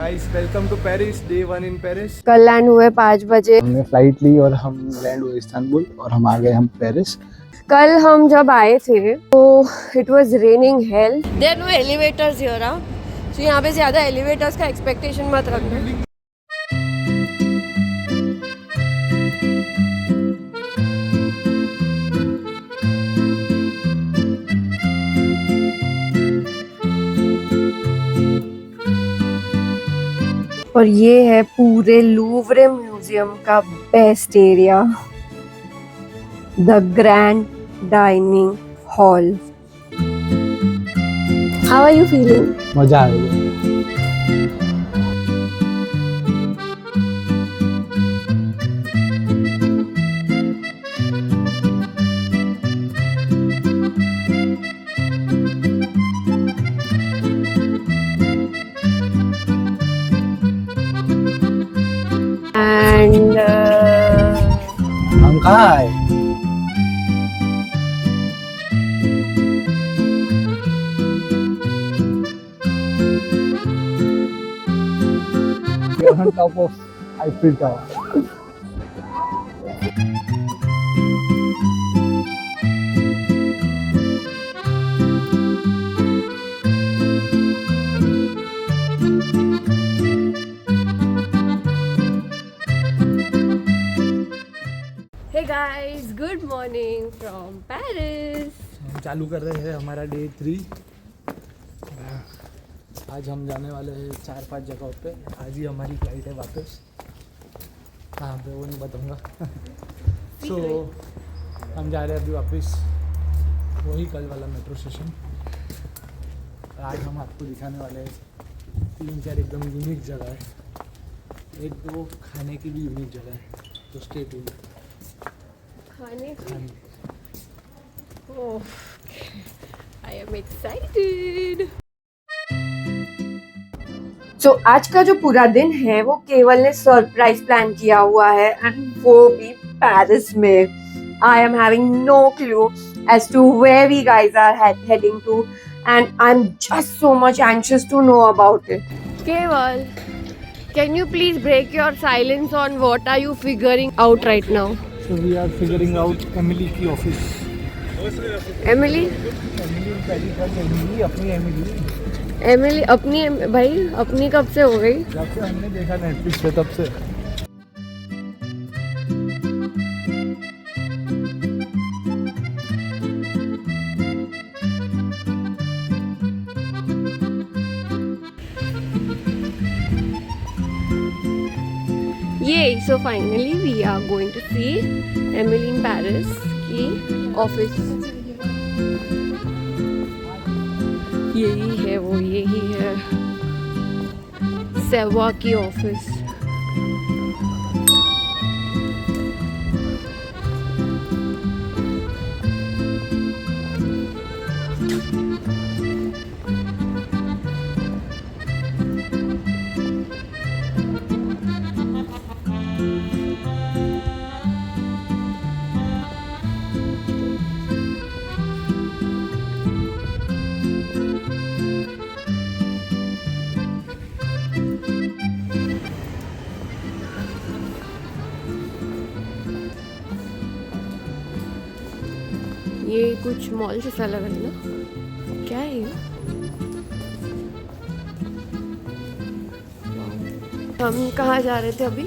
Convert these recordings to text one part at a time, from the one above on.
Guys welcome to Paris, day 1 in Paris. कल land हुए 5 बजे। हमने फ्लाइट ली और हम लैंड हुए इस्तांबुल और हम आ गए हम पेरिस। कल हम जब आए थे तो it was raining hell. There no elevators here, तो यहाँ पे ज्यादा एलिवेटर्स का एक्सपेक्टेशन मत रखना। और ये है पूरे लूवरे म्यूजियम का best area, the grand dining hall. How are you feeling? मजा आ गया। एंड हम कहाँ आए? On top of Eiffel Tower. Hey guys, good morning from Paris. हम चालू कर रहे हैं हमारा डे 3। आज हम जाने वाले हैं 4-5 जगहों पे। आज ही हमारी फ्लाइट है वापस। कहाँ पे वो नहीं बताऊँगा। सो हम जा रहे हैं अभी वापस वही कल वाला मेट्रो स्टेशन। आज हम आपको दिखाने वाले हैं 3-4 एकदम यूनिक जगह है। 1-2 खाने की भी यूनिक जगह है, तो स्टे ट्यून्ड। खाने की आई एम एक्साइटेड। तो आज का जो पूरा दिन है वो केवल ने सरप्राइज प्लान किया हुआ है, एंड वो भी पेरिस में। I am having no clue as to where we guys are heading to, and I am just so much anxious to know about it. केवल, can you please break your silence on what are you figuring out right now? So we are figuring out Emily की office. Emily अपनी भाई अपनी कब से हो गई? जब से हमने देखा नेटफ्लिक्स पे तब से। ये so finally we are going to see Emily in Paris की ऑफिस। यही है वो, यही है सेवा की ऑफिस। ये कुछ मॉल जैसा लग रहा है ना, क्या है ये? हम कहाँ जा रहे थे अभी?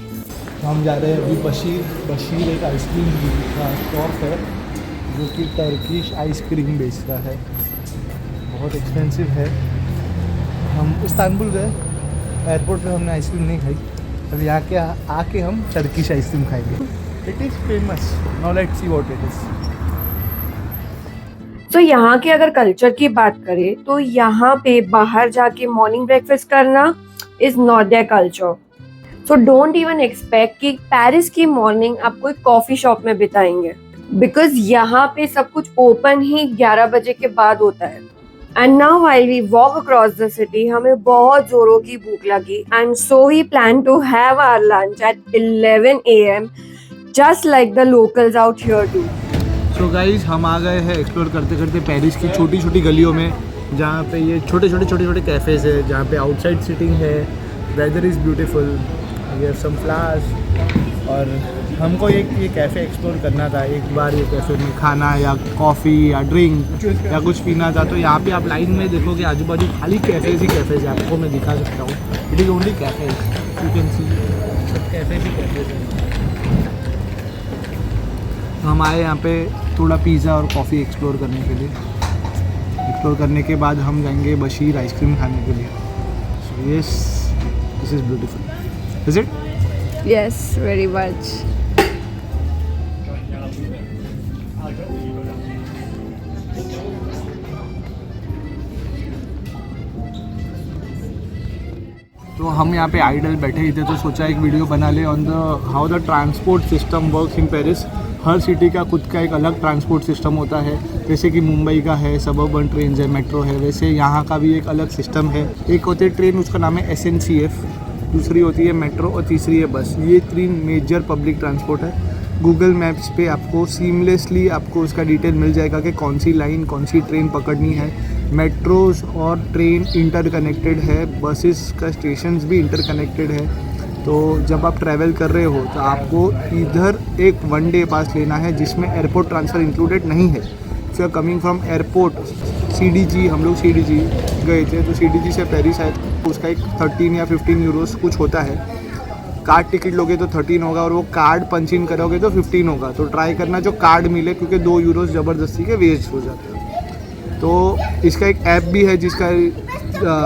हम जा रहे हैं अभी बशीर एक आइसक्रीम का शॉप है जो कि टर्किश आइसक्रीम बेचता है। बहुत एक्सपेंसिव है। हम इस्तांबुल गए, एयरपोर्ट पे हमने आइसक्रीम नहीं खाई। अभी आके हम टर्किश आइसक्रीम खाएंगे। It is famous. Now let's see what it is. तो यहाँ के अगर कल्चर की बात करें तो यहाँ पे बाहर जाके मॉर्निंग ब्रेकफास्ट करना is not their culture. So don't even expect कि पेरिस की मॉर्निंग आप कोई कॉफी शॉप में बिताएंगे, बिकॉज यहाँ पे सब कुछ ओपन ही 11 बजे के बाद होता है। And now while we walk across the city, हमें बहुत जोरों की भूख लगी, and so we plan to have our lunch at 11 AM, just like the locals out here too. So guys हम आ गए हैं एक्सप्लोर करते करते पेरिस की छोटी छोटी गलियों में, जहाँ पे ये छोटे छोटे कैफ़ेज़ है, जहाँ पे आउटसाइड सीटिंग है, weather is beautiful, we have some flowers. और हमको ये कैफ़े एक्सप्लोर करना था एक बार, ये कैफ़े में खाना या कॉफ़ी या ड्रिंक या कुछ पीना था। तो यहाँ पे आप लाइन में देखोगे आजू बाजू खाली कैफ़ेज़ ही कैफ़ेज़ है, आपको मैं दिखा सकता हूँ। It is only cafes, you can see सब कैफ़ेज़ ही कैफ़ेज़ हैं। हम आए यहाँ पे थोड़ा पिज़्ज़ा और कॉफ़ी एक्सप्लोर करने के लिए। एक्सप्लोर करने के बाद हम जाएंगे बशीर आइसक्रीम खाने के लिए। So yes, this is beautiful, is it? Yes, very much. तो हम यहाँ पे आइडल बैठे ही थे तो सोचा एक वीडियो बना ले on the how the transport system works in Paris. Her city का खुद का एक अलग ट्रांसपोर्ट सिस्टम होता है। जैसे कि मुंबई का है सबअर्बन ट्रेन है, मेट्रो है, वैसे यहाँ का भी एक अलग सिस्टम है। एक होती है ट्रेन, उसका नाम है SNCF, दूसरी होती है मेट्रो और तीसरी है बस। ये 3 मेजर पब्लिक ट्रांसपोर्ट है। गूगल मैप्स पे आपको सीमलेसली आपको उसका डिटेल मिल जाएगा कि कौन सी लाइन कौन सी ट्रेन पकड़नी है। मेट्रोज़ और ट्रेन इंटरकनेक्टेड है, बसेस का स्टेशंस भी इंटरकनेक्टेड है। तो जब आप ट्रैवल कर रहे हो तो आपको इधर एक 1 डे पास लेना है जिसमें एयरपोर्ट ट्रांसफ़र इंक्लूडेड नहीं है। If you are coming from airport CDG, हम लोग CDG गए थे तो CDG से पेरिस आए, उसका एक 13 या 15 यूरोस कुछ होता है। कार्ड टिकट लोगे तो 13 होगा और वो कार्ड पंच इन करोगे तो 15 होगा। तो ट्राई करना जो कार्ड मिले, क्योंकि 2 यूरोस ज़बरदस्ती के वेस्ट हो जाते हैं। तो इसका एक ऐप भी है जिसका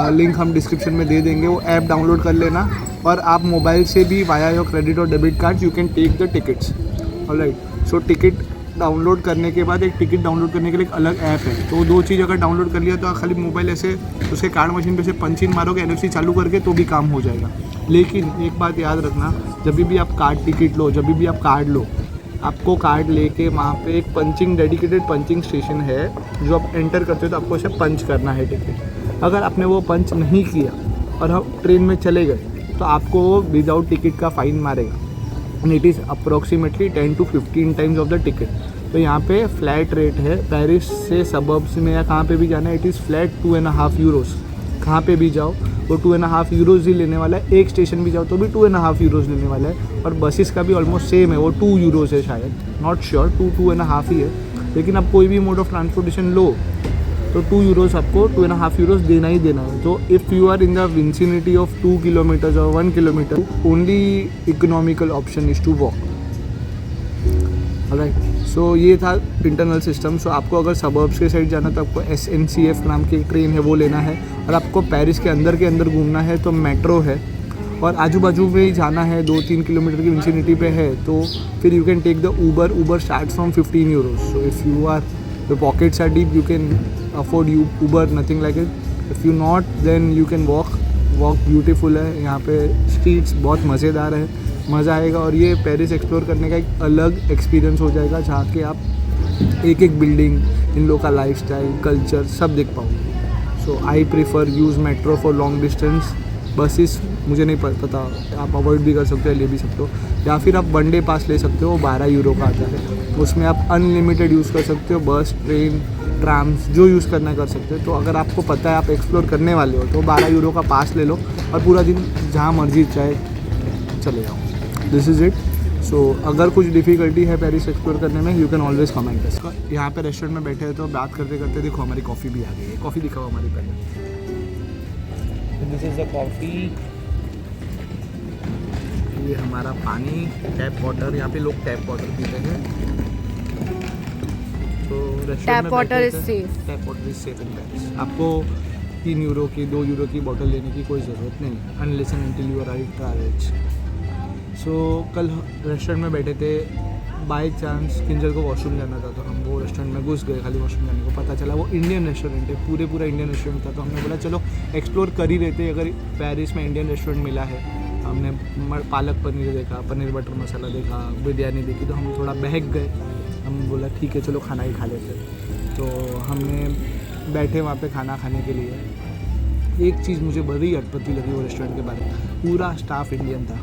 लिंक हम डिस्क्रिप्शन में दे देंगे, वो ऐप डाउनलोड कर लेना और आप मोबाइल से भी वाया योर क्रेडिट और debit card you can take the tickets. Alright, so ticket download करने के बाद एक टिकट डाउनलोड करने के लिए एक अलग ऐप है। तो 2 चीज़ अगर डाउनलोड कर लिया तो खाली मोबाइल ऐसे उसके कार्ड मशीन पे से पंच इन मारोगे NFC चालू करके तो भी काम हो जाएगा। लेकिन एक बात याद रखना, जब भी आप कार्ड टिकट लो, जब भी आप कार्ड लो, आपको कार्ड लेके वहाँ पे एक डेडिकेटेड पंचिंग स्टेशन है जो आप एंटर करते हो तो आपको उसे पंच करना है टिकट। अगर आपने वो पंच नहीं किया और हम ट्रेन में चले गए तो आपको विदाउट टिकट का फ़ाइन मारेगा and it is approximately 10 to 15 times of the ticket. तो यहाँ पे फ्लैट रेट है, पेरिस से सबर्ब्स में या कहाँ पे भी जाना है इट इज़ फ्लैट 2.5 यूरोस। कहाँ पे भी जाओ वो 2.5 यूरोज़ ही लेने वाला है। एक स्टेशन भी जाओ तो भी 2.5 यूरोज़ लेने वाला है। और बसेस का भी ऑलमोस्ट सेम है, वो 2 यूरोज़ है शायद, नॉट श्योर, 2.5 ही है। लेकिन आप कोई भी मोड ऑफ ट्रांसपोर्टेशन लो तो 2 यूरोज़ आपको 2.5 यूरोज़ देना ही देना है। तो if you are in the vicinity of 2 kilometres और 1 kilometre, only economical option is to walk. Right, so ये था इंटरनल सिस्टम। सो आपको अगर सबर्ब्स के साइड जाना तो आपको SNCF नाम की एक ट्रेन है वो लेना है। और आपको पेरिस के अंदर घूमना है तो मेट्रो है। और आजू बाजू में ही जाना है, 2-3 किलोमीटर की विंसिनिटी पे है तो फिर you can take the Uber start from 15 euros. So if you are the pockets are deep you can afford Uber, nothing like it. If you not then you can walk beautiful है। यहाँ पे streets बहुत मज़ेदार है, मज़ा आएगा। और ये पेरिस एक्सप्लोर करने का एक अलग एक्सपीरियंस हो जाएगा जहाँ के आप एक बिल्डिंग, इन लोगों का लाइफस्टाइल, कल्चर सब देख पाओगे। So I prefer use metro for long distance. Buses मुझे नहीं पता, आप अवॉइड भी कर सकते हो, ले भी सकते हो। या फिर आप 1 डे पास ले सकते हो, 12 यूरो का आता है। उसमें आप अनलिमिटेड यूज़ कर सकते हो, बस, ट्रेन, ट्राम्स जो यूज़ करना कर सकते हो। तो अगर आपको पता है आप एक्सप्लोर करने वाले हो तो 12 यूरो का पास ले लो और पूरा दिन जहाँ मर्जी चाहे चले जाओ। This is it. सो अगर कुछ डिफ़िकल्टी है पेरिस एक्सप्लोर करने में यू कैन ऑलवेज कमेंट अस। यहाँ पे रेस्टोरेंट में बैठे हैं तो बात करते करते देखो हमारी कॉफ़ी भी आ गई है। कॉफ़ी दिखाओ हमारी पहले। दिस इज़ द कॉफ़ी, ये हमारा पानी, टैप वाटर। यहाँ पे लोग टैप वाटर पीते हैं। तो tap water is safe. Tap water is safe in Paris. आपको 3 यूरो की 2 यूरो की बोतल लेने की कोई ज़रूरत नहीं, unless and until you are rich. So कल रेस्टोरेंट में बैठे थे, बाय चांस किंजल को वॉशरूम जाना था तो हम वो रेस्टोरेंट में घुस गए खाली वॉशरूम जाने को। पता चला वो इंडियन रेस्टोरेंट है, पूरा इंडियन रेस्टोरेंट था। तो हमने बोला चलो एक्सप्लोर कर ही रहते, अगर पेरिस में इंडियन रेस्टोरेंट मिला है। हमने पालक पनीर देखा, पनीर बटर मसाला देखा, बिरयानी देखी तो हम थोड़ा बहक गए। हम बोला ठीक है चलो खाना ही खा लेते। तो हमने बैठे वहाँ पे खाना खाने के लिए। एक चीज़ मुझे बड़ी अटपटी लगी वो रेस्टोरेंट के बारे में, पूरा स्टाफ इंडियन था,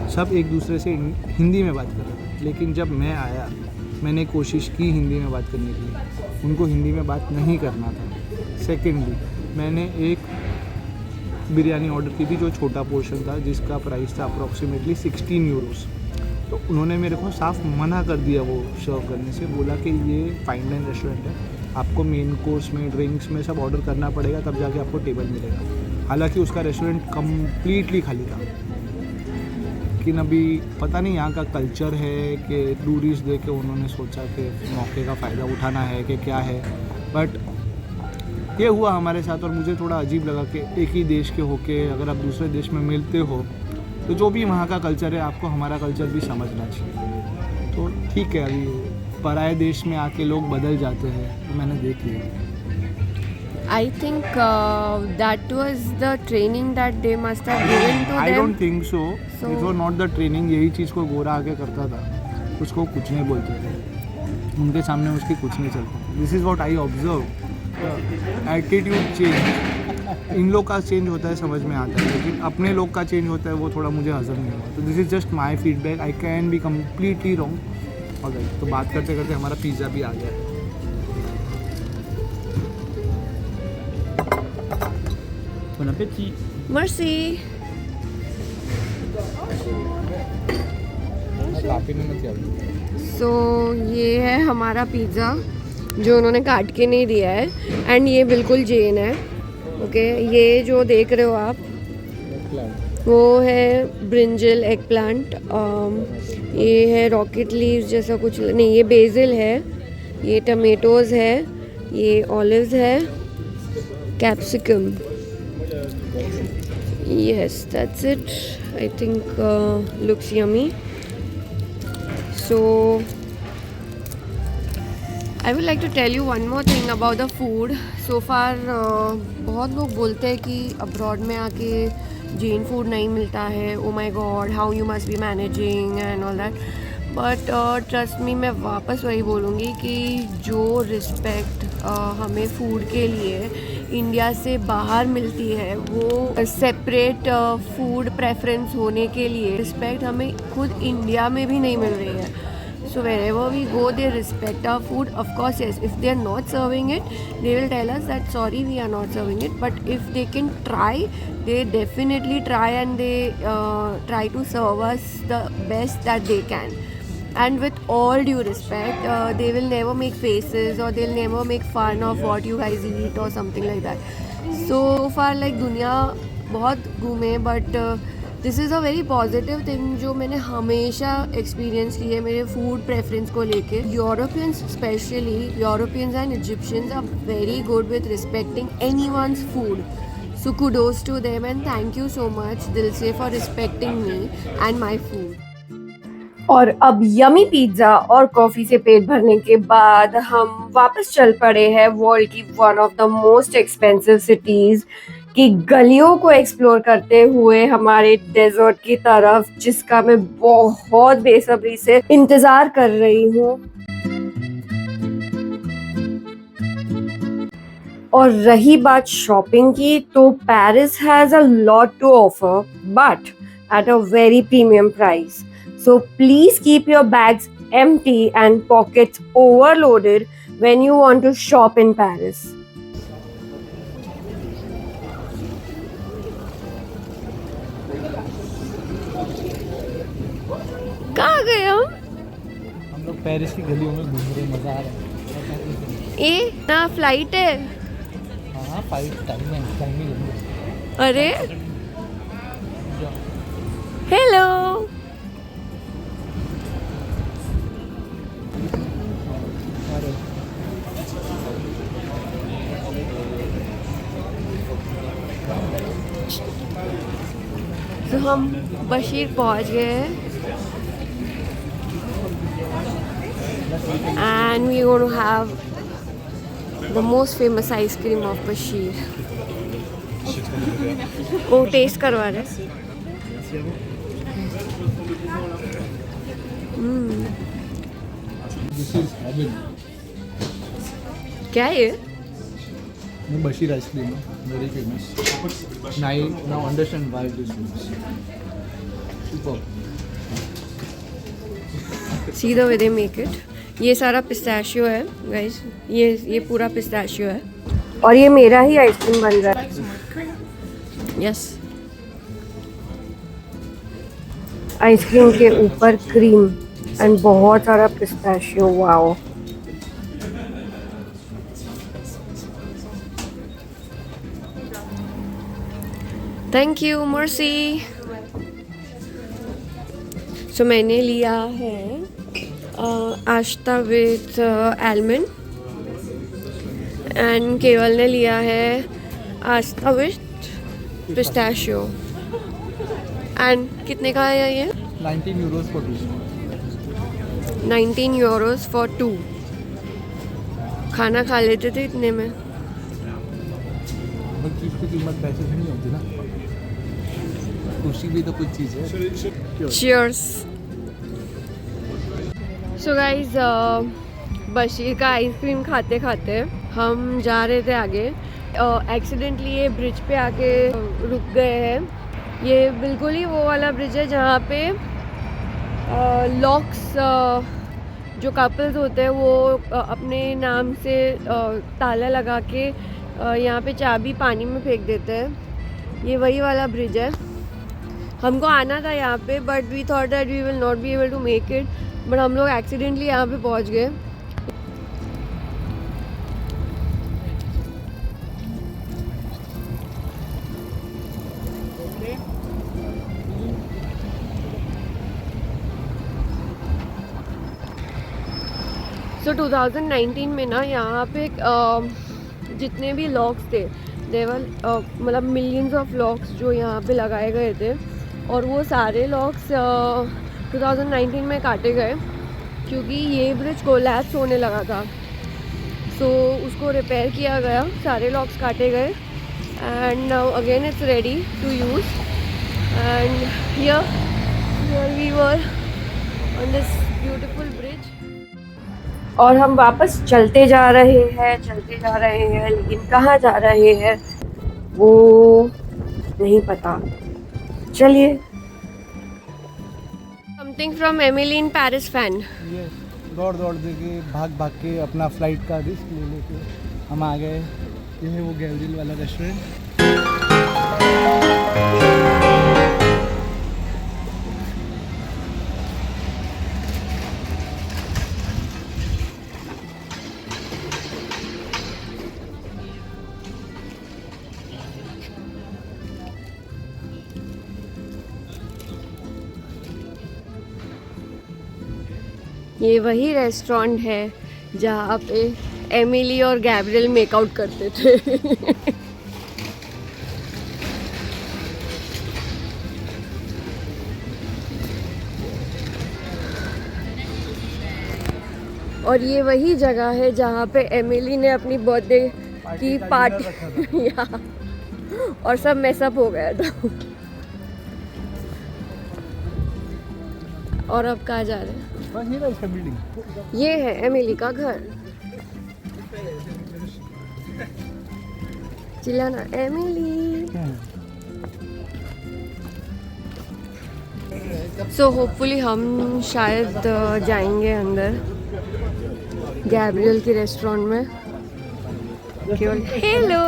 सब एक दूसरे से हिंदी में बात कर रहे थे। लेकिन जब मैं आया मैंने कोशिश की हिंदी में बात करने के लिए, उनको हिंदी में बात नहीं करना था। सेकेंडली मैंने एक बिरयानी ऑर्डर की थी जो छोटा पोर्शन था, जिसका प्राइस था अप्रॉक्सीमेटली 16 यूरोस। तो उन्होंने मेरे को साफ मना कर दिया वो सर्व करने से, बोला कि ये फाइन डाइन रेस्टोरेंट है, आपको मेन कोर्स में ड्रिंक्स में सब ऑर्डर करना पड़ेगा तब जाके आपको टेबल मिलेगा। हालांकि उसका रेस्टोरेंट कम्प्लीटली खाली था। लेकिन अभी पता नहीं यहाँ का कल्चर है कि टूरिस्ट दे के उन्होंने सोचा कि मौके का फ़ायदा उठाना है कि क्या है, बट ये हुआ हमारे साथ। और मुझे थोड़ा अजीब लगा कि एक ही देश के होके अगर आप दूसरे देश में मिलते हो तो जो भी वहाँ का कल्चर है आपको हमारा कल्चर भी समझना चाहिए। तो ठीक है, अभी पराए देश में आके लोग बदल जाते हैं, तो मैंने देख लिया। I think that was the training that they must have given to I them. Don't think so, So- it was not the training. यही चीज़ को गोरा आके करता था, उसको कुछ नहीं बोलते थे, उनके सामने उसकी कुछ नहीं चलता। This is what I observe. Attitude change in लोग का चेंज होता है, समझ में आता है, लेकिन अपने लोग का चेंज होता है वो थोड़ा मुझे हजम नहीं हुआ। तो this is just my feedback, I can be completely wrong. और तो बात करते करते हमारा पिज़्ज़ा भी आ गया है। Bon appétit. Mercy. काफ़ी नहीं चाहिए। So ये है हमारा पिज़्ज़ा जो उन्होंने काट के नहीं दिया है, एंड ये बिल्कुल जैन है। ओके, ये जो देख रहे हो आप वो है ब्रिंजल एग प्लांट, ये है रॉकेट लीव्स जैसा कुछ नहीं, ये बेसिल है, ये टमेटोज़ है, ये ऑलिव्स है, capsicum. Yes, that's it. I think looks yummy. So I would like to tell you one more thing about the food. So far बहुत लोग बोलते हैं कि अब्रॉड में आके जैन फूड नहीं मिलता है, oh my god how you must be managing and all that, but trust me, मैं वापस वही बोलूँगी कि जो रिस्पेक्ट हमें फूड के लिए इंडिया से बाहर मिलती है, वो सेपरेट फूड प्रेफरेंस होने के लिए रिस्पेक्ट हमें खुद इंडिया में भी नहीं मिल रही है। So wherever we go, they respect our food. Of course, yes, if they are not serving it, they will tell us that sorry, we are not serving it. But if they can try, they definitely try, and they try to serve us the best that they can. And with all due respect, they will never make faces or they'll never make fun of what you guys eat or something like that. So far, like दुनिया बहुत घूमे, but this is a very positive thing जो मैंने हमेशा experience की है मेरे food preference को लेके। Europeans specially, Europeans and Egyptians are very good with respecting anyone's food. So kudos to them and thank you so much दिल से for respecting me and my food. और अब यमी पिज्ज़ा और coffee से पेट भरने के बाद हम वापस चल पड़े हैं वर्ल्ड की one of the most expensive cities की गलियों को एक्सप्लोर करते हुए हमारे डेजर्ट की तरफ, जिसका मैं बहुत बेसब्री से इंतज़ार कर रही हूँ। और रही बात शॉपिंग की, तो Paris has a lot to offer but at a very premium price. So please keep your bags empty and pockets overloaded when you want to shop in Paris. कहाँ गए हम लोग पेरिस की गलियों में घूम रहे, मज़ा आ रहा है। ये ना फ्लाइट है। हाँ, फ्लाइट टाइम में लेंगे। अरे हेलो, तो हम बशीर पहुंच गए हैं and we going to have the most famous ice cream of Bashir. वो टेस्ट करवा रहे। This is heaven. क्या है ये? Bashir ice cream, very famous. Now understand why it is famous. Super. See the way they make it. ये सारा pistachio है guys, ये पूरा पिस्ताशियो है और ये मेरा ही आइसक्रीम बन रहा है। यस, आइसक्रीम के ऊपर क्रीम एंड बहुत सारा pistachio. Wow. Thank you merci. So मैंने लिया है आश्ता विथ आलमंड एंड केवल ने लिया है आश्ता विथ पिस्ताशियो. एंड कितने का है ये? 19 euros for 2. 19 Euros for 2. खाना खा लेते थे इतने में. हर चीज़ की कीमत पैसे से नहीं होती ना. खुशी भी तो कुछ चीज़ है. Cheers. सो गाइज बशीर का आइसक्रीम खाते खाते हम जा रहे थे आगे. एक्सीडेंटली ये ब्रिज पे आके रुक गए हैं. ये बिल्कुल ही वो वाला ब्रिज है जहाँ पे लॉक्स जो कपल्स होते हैं वो अपने नाम से ताला लगा के यहाँ पे चाबी पानी में फेंक देते हैं. ये वही वाला ब्रिज है. हमको आना था यहाँ पे but we thought that we will not be able to make it. But हम लोग एक्सीडेंटली यहाँ पे पहुँच गए. सो 2019 में ना यहाँ पे जितने भी लॉक्स थे देवल मतलब मिलियंस ऑफ लॉक्स जो यहाँ पे लगाए गए थे और वो सारे लॉक्स 2019 में काटे गए क्योंकि ये ब्रिज कोलैप्स होने लगा था. सो उसको रिपेयर किया गया, सारे लॉक्स काटे गए and now again it's ready to use. And here we were on this beautiful bridge. और हम वापस चलते जा रहे हैं लेकिन कहाँ जा रहे हैं वो नहीं पता. चलिए. Something from Emily in Paris fan. ये दौड़ के भाग के अपना फ्लाइट का रिस्क ले लेके हम आ गए. ये है वो गैब्रियल वाला रेस्टोरेंट. ये वही रेस्टोरेंट है जहाँ पे एमिली और गैब्रियल मेकआउट करते थे. और ये वही जगह है जहाँ पे एमिली ने अपनी बर्थडे की पार्टी या और सब मेसअप हो गया था. और अब कहाँ जा रहे हैं? बस ये ना इसका बिल्डिंग. ये है एमिली का घर. चिल्लाना एमिली. सो होपफुली हम शायद जाएंगे अंदर गैब्रियल के रेस्टोरेंट में. केवल हेलो.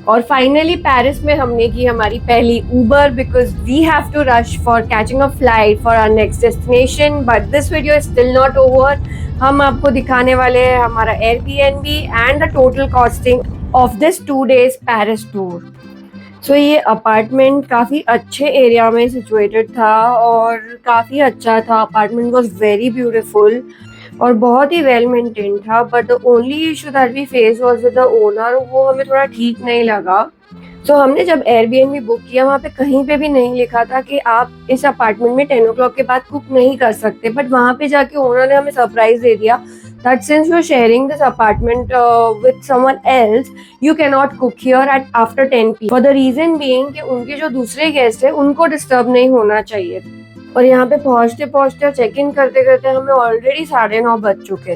और फाइनली पेरिस में हमने की हमारी पहली Uber because we have to rush for catching a flight for our next destination. But this video is still not over. हम आपको दिखाने वाले हैं हमारा Airbnb and the total costing of this 2 days Paris tour. So ये apartment काफ़ी अच्छे area में सिचुएटेड था और काफ़ी अच्छा था. अपार्टमेंट वॉज वेरी ब्यूटिफुल और बहुत ही वेल मेंटेन था. But the only issue that we face was with the owner. वो हमें थोड़ा ठीक नहीं लगा. सो हमने जब एयरबीएनबी बुक किया वहाँ पे कहीं पे भी नहीं लिखा था कि आप इस अपार्टमेंट में 10 o'clock के बाद कुक नहीं कर सकते. बट वहाँ पे जाके ओनर ने हमें सरप्राइज दे दिया that since you're sharing this apartment with someone else, you cannot cook here at after 10 p.m. For the reason being कि उनके जो दूसरे गेस्ट हैं उनको डिस्टर्ब नहीं होना चाहिए. और यहाँ पे पहुँचते पहुँचते चेक इन करते करते हमें ऑलरेडी 9:30 बज चुके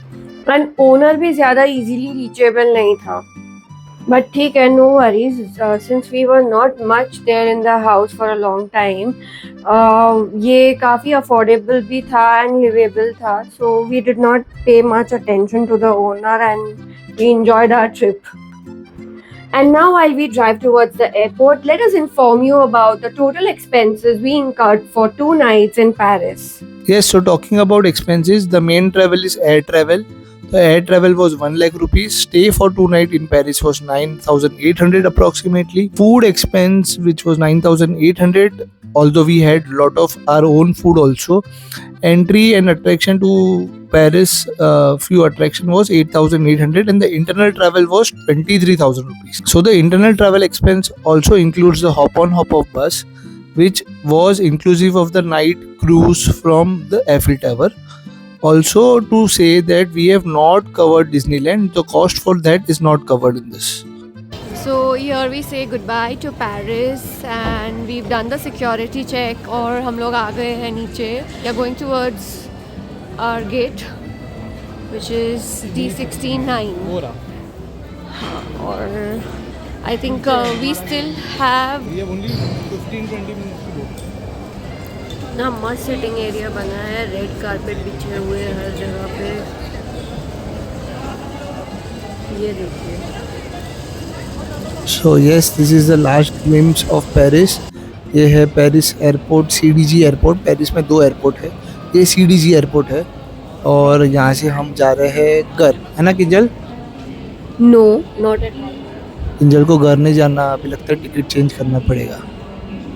एंड ओनर भी ज़्यादा इजीली रीचेबल नहीं था. बट ठीक है, no worries, since we were not much there in the house for a long time, ये काफ़ी अफोर्डेबल भी था एंड लिवेबल था, so we did not pay much attention to the owner and we enjoyed our trip. And now while we drive towards the airport, let us inform you about the total expenses we incurred for 2 nights in Paris. Yes, so talking about expenses, the main travel is air travel. The air travel was 1 lakh rupees. Stay for 2 nights in Paris was 9,800 approximately. Food expense which was 9,800. Although we had lot of our own food also. Entry and attraction to Paris, few attraction was 8,800 and the internal travel was 23,000 rupees. So the internal travel expense also includes the hop on hop off bus, which was inclusive of the night cruise from the Eiffel Tower. Also to say that we have not covered Disneyland, the cost for that is not covered in this. So here we say goodbye to Paris and we've done the security check और हम लोग आ गए हैं नीचे. We are going towards our gate which is D69 और I think we still have We have only 15-20 minutes to go. ना मस्त sitting area बना है, रेड कारपेट बिछे हुए हैं हर जगह पे. ये देखिए. So yes, this is the last glimpse of Paris. ये है Paris airport, CDG airport. Paris में 2 एयरपोर्ट है. ये CDG एयरपोर्ट है और यहाँ से हम जा रहे हैं घर, है ना Kinjal? No, not at all. Kinjal को घर नहीं जाना, अभी लगता है टिकट चेंज करना पड़ेगा.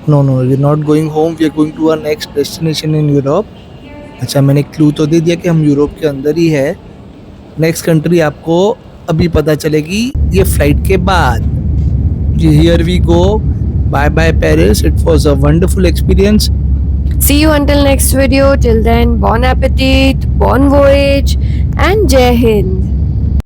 No no, we are not going home, we are going to our next destination in Europe. अच्छा, मैंने क्लू तो दे दिया कि हम यूरोप के अंदर ही है. नेक्स्ट कंट्री आपको अभी पता चलेगी ये फ्लाइट के बाद. Here we go. Bye bye Paris. It was a wonderful experience. See you until next video. Till then, bon appetit, bon voyage, and Jai Hind.